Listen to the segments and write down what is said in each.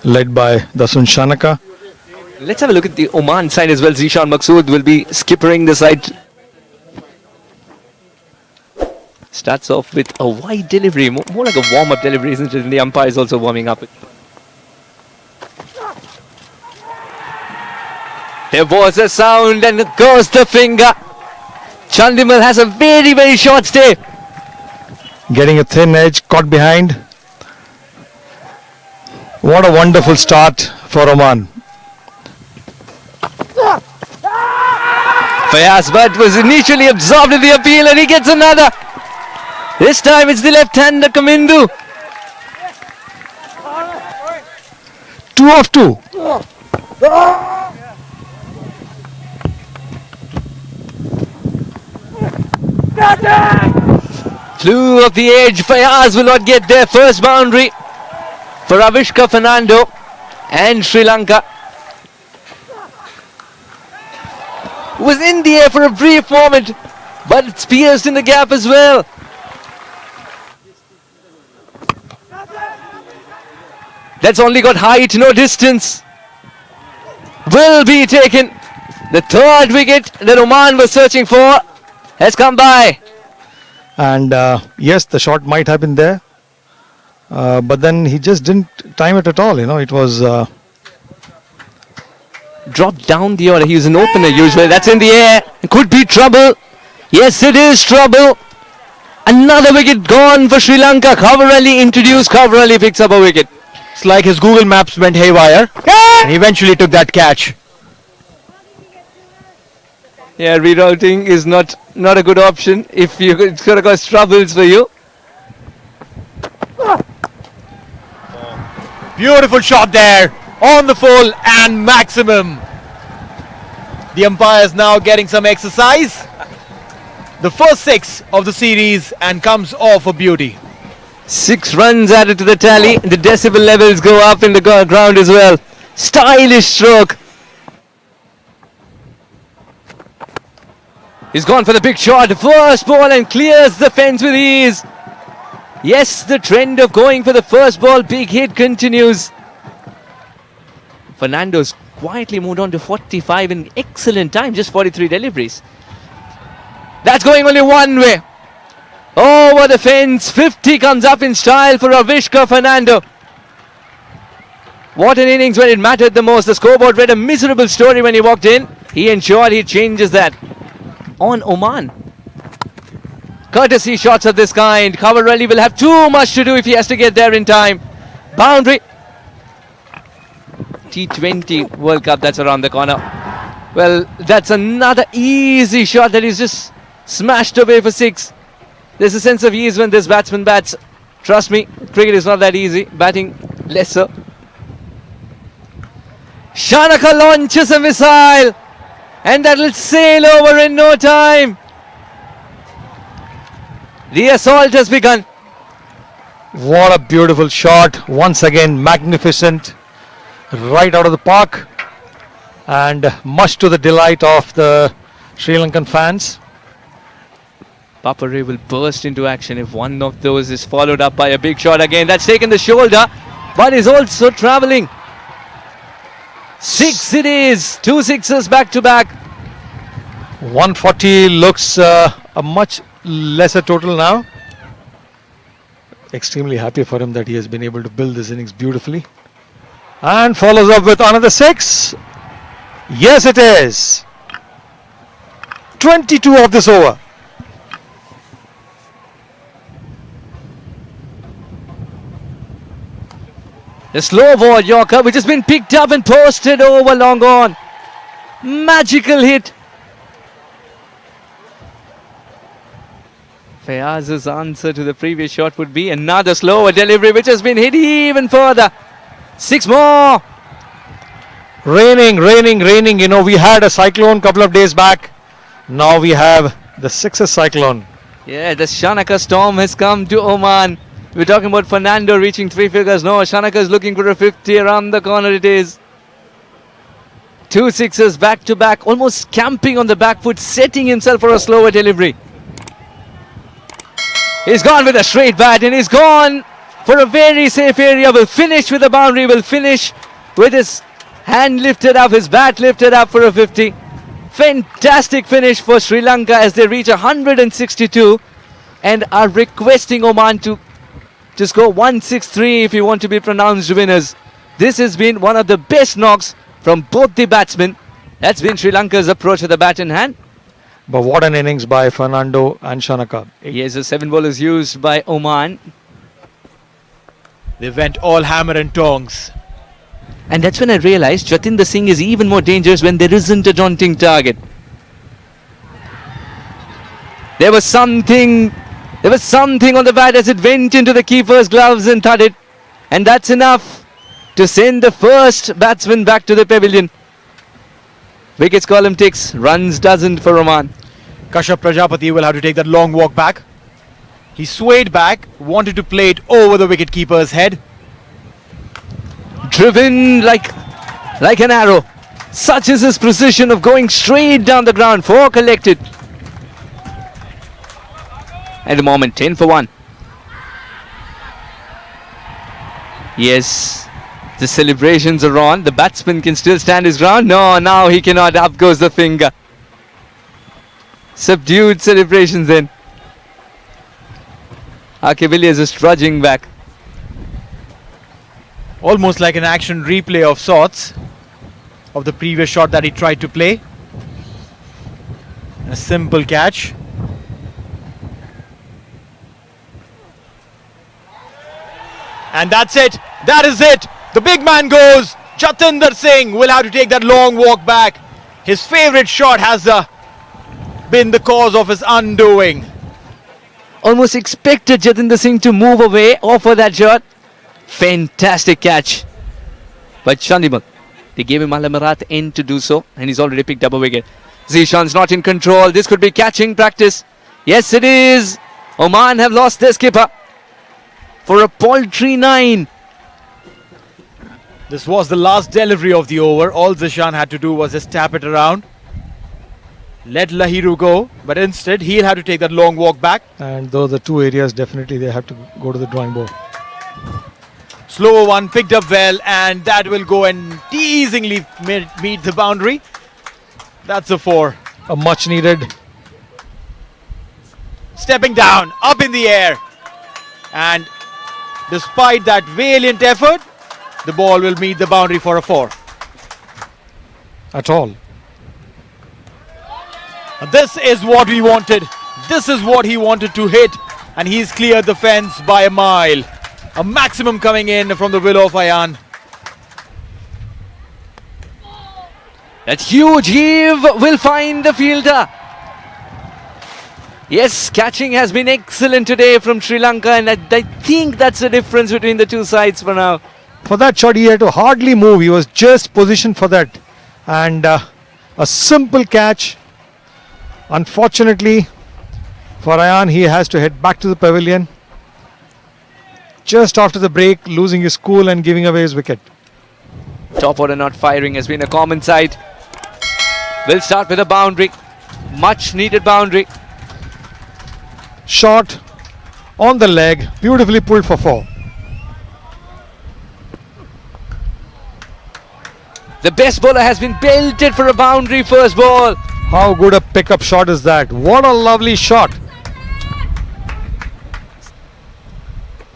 led by Dasun Shanaka. Let's have a look at the Oman side as well. Zishan Maqsood will be skippering the side. Starts off with a wide delivery, more like a warm-up delivery, isn't it? And the umpire is also warming up. There was a sound and it goes the finger. Chandimal has a very, very short stay. Getting a thin edge, caught behind. What a wonderful start for Oman. Fayaz Bhatt was initially absorbed in the appeal and he gets another. This time it's the left-hander Kamidu. 2 of 2. Flew off the edge. Fayaz will not get their first boundary for Avishka, Fernando and Sri Lanka. Was in the air for a brief moment, but it's pierced in the gap as well. That's only got height, no distance. Will be taken. The third wicket that Oman was searching for has come by. And yes, the shot might have been there. But then he just didn't time it at all. It was... dropped down the order. He was an opener usually. That's in the air. It could be trouble. Yes, it is trouble. Another wicket gone for Sri Lanka. Kavaralli introduced. Kavaralli picks up a wicket. It's like his Google Maps went haywire. And he eventually took that catch. Yeah, rerouting is not a good option if it's going to cause troubles for you. Beautiful shot there. On the full and maximum. The umpire is now getting some exercise. The first 6 of the series and comes off a beauty. 6 runs added to the tally. The decibel levels go up in the ground as well. Stylish stroke. He's gone for the big shot. First ball and clears the fence with ease. Yes, the trend of going for the first ball big hit continues. Fernando's quietly moved on to 45 in excellent time, just 43 deliveries. That's going only one way. Over the fence, 50 comes up in style for Avishka Fernando. What an innings when it mattered the most. The scoreboard read a miserable story when he walked in. He ensured he changes that on Oman. Courtesy shots of this kind. Kavaralli will have too much to do if he has to get there in time. Boundary. T20 World Cup, that's around the corner. Well, that's another easy shot that he's just smashed away for 6. There's a sense of ease when this batsman bats. Trust me, cricket is not that easy. Batting, lesser. Shanaka launches a missile. And that'll sail over in no time. The assault has begun. What a beautiful shot. Once again, magnificent. Right out of the park. And much to the delight of the Sri Lankan fans. Papare will burst into action if one of those is followed up by a big shot again. That's taken the shoulder, but is also travelling. 6 it is. 2 sixes back to back. 140 looks a much lesser total now. Extremely happy for him that he has been able to build this innings beautifully. And follows up with another 6. Yes, it is. 22 of this over. The slow ball Yorker, which has been picked up and posted over long on. Magical hit. Fayaz's answer to the previous shot would be another slower delivery, which has been hit even further. 6 more. Raining. We had a cyclone couple of days back. Now we have the 6th cyclone. Yeah, the Shanaka storm has come to Oman. We're talking about Fernando reaching 3 figures. No, Shanaka is looking for a 50 around the corner it is. 2 sixes back to back, almost camping on the back foot, setting himself for a slower delivery. He's gone with a straight bat and he's gone for a very safe area. Will finish with a boundary. Will finish with his hand lifted up, his bat lifted up for a 50. Fantastic finish for Sri Lanka as they reach 162 and are requesting Oman to score 163 if you want to be pronounced winners. This has been one of the best knocks from both the batsmen. That's been Sri Lanka's approach with the bat in hand. But what an innings by Fernando and Shanaka. Here's the 7 bowlers used by Oman. They went all hammer and tongs. And that's when I realized Jatinder Singh is even more dangerous when there isn't a daunting target. There was something on the bat as it went into the keeper's gloves and thudded. And that's enough to send the first batsman back to the pavilion. Wickets column ticks, runs doesn't for Oman. Kashyap Prajapati will have to take that long walk back. He swayed back, wanted to play it over the wicketkeeper's head. Driven like an arrow. Such is his precision of going straight down the ground. 4 collected. At the moment, 10 for 1. Yes, the celebrations are on. The batsman can still stand his ground. No, now he cannot. Up goes the finger. Subdued celebrations then. Villiers is trudging back. Almost like an action replay of sorts of the previous shot that he tried to play. And a simple catch. And that's it. That is it. The big man goes. Jatinder Singh will have to take that long walk back. His favourite shot has been the cause of his undoing. Almost expected Jatinder Singh to move away, offer that shot. Fantastic catch. But Chandimal, they gave him Al-Amarat end to do so, and he's already picked up a wicket. Zishan's not in control. This could be catching practice. Yes, it is. Oman have lost their skipper for a paltry 9. This was the last delivery of the over. All Zishan had to do was just tap it around. Let Lahiru go, but instead he'll have to take that long walk back. And though the two areas, definitely they have to go to the drawing board. Slower one, picked up well, and that will go and teasingly meet the boundary. That's a 4. A much needed. Stepping down, up in the air. And despite that valiant effort, the ball will meet the boundary for a 4. At all. This is what we wanted. This is what he wanted to hit. And he's cleared the fence by a mile. A maximum coming in from the willow of Ayan. That huge heave will find the fielder. Yes, catching has been excellent today from Sri Lanka, and I think that's the difference between the two sides for now. For that shot, he had to hardly move. He was just positioned for that. And a simple catch. Unfortunately, for Ayan, he has to head back to the pavilion. Just after the break, losing his cool and giving away his wicket. Top order not firing has been a common sight. We'll start with a boundary. Much needed boundary. Shot on the leg, beautifully pulled for 4. The best bowler has been belted for a boundary first ball. How good a pickup shot is that? What a lovely shot.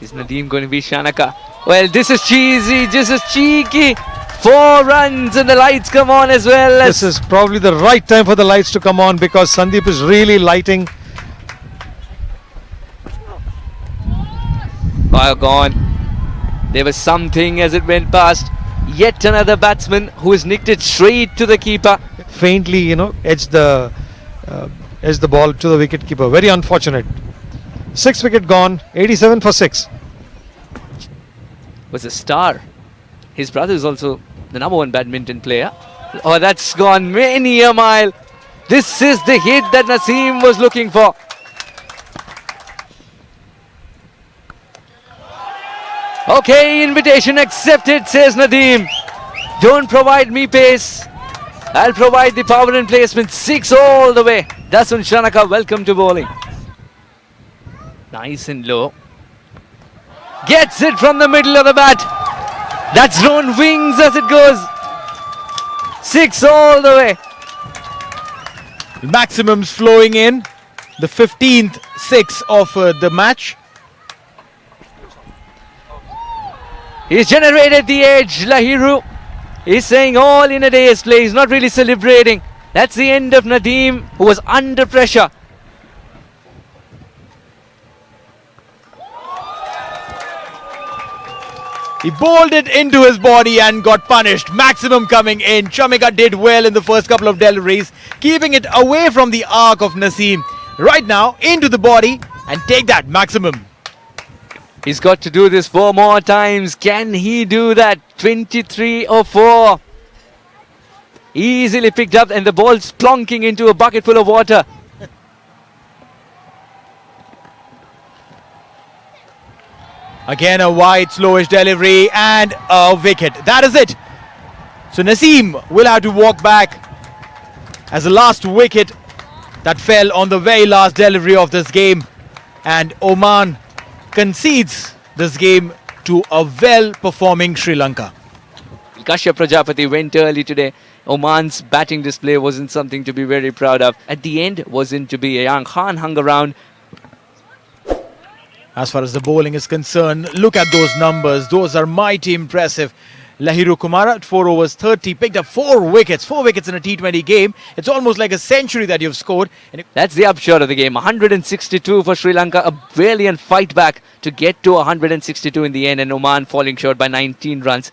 Is Nadeem going to be Shanaka? Well, this is cheesy, this is cheeky. 4 runs and the lights come on as well. This is probably the right time for the lights to come on because Sandeep is really lighting. Oh, gone. There was something as it went past. Yet another batsman who has nicked it straight to the keeper. Faintly, edged the ball to the wicket keeper. Very unfortunate. 6 wicket gone. 87 for 6. Was a star. His brother is also the #1 badminton player. Oh, that's gone many a mile. This is the hit that Naseem was looking for. Okay, invitation accepted, says Nadeem. Don't provide me pace. I'll provide the power and placement. 6 all the way. Dasun Shanaka, welcome to bowling. Nice and low. Gets it from the middle of the bat. That's thrown wings as it goes. 6 all the way. Maximums flowing in. The 15th 6 of the match. He's generated the edge, Lahiru. He's saying all in a day's play. He's not really celebrating. That's the end of Nadeem, who was under pressure. He bowled it into his body and got punished. Maximum coming in. Chamika did well in the first couple of deliveries, keeping it away from the arc of Naseem. Right now, into the body and take that, Maximum. He's got to do this 4 more times. Can he do that? 23 or 4. Easily picked up and the ball's plonking into a bucket full of water. Again, a wide, slowish delivery and a wicket. That is it. So Naseem will have to walk back as the last wicket that fell on the very last delivery of this game. And Oman concedes this game to a well-performing Sri Lanka. Kashyap Prajapati went early today. Oman's batting display wasn't something to be very proud of. At the end, wasn't to be. Ayaan Khan hung around. As far as the bowling is concerned, look at those numbers. Those are mighty impressive. Lahiru Kumara at 4 overs 30 picked up 4 wickets. 4 wickets in a T20 game. It's almost like a century that you've scored. And That's the upshot of the game. 162 for Sri Lanka. A valiant fight back to get to 162 in the end, and Oman falling short by 19 runs.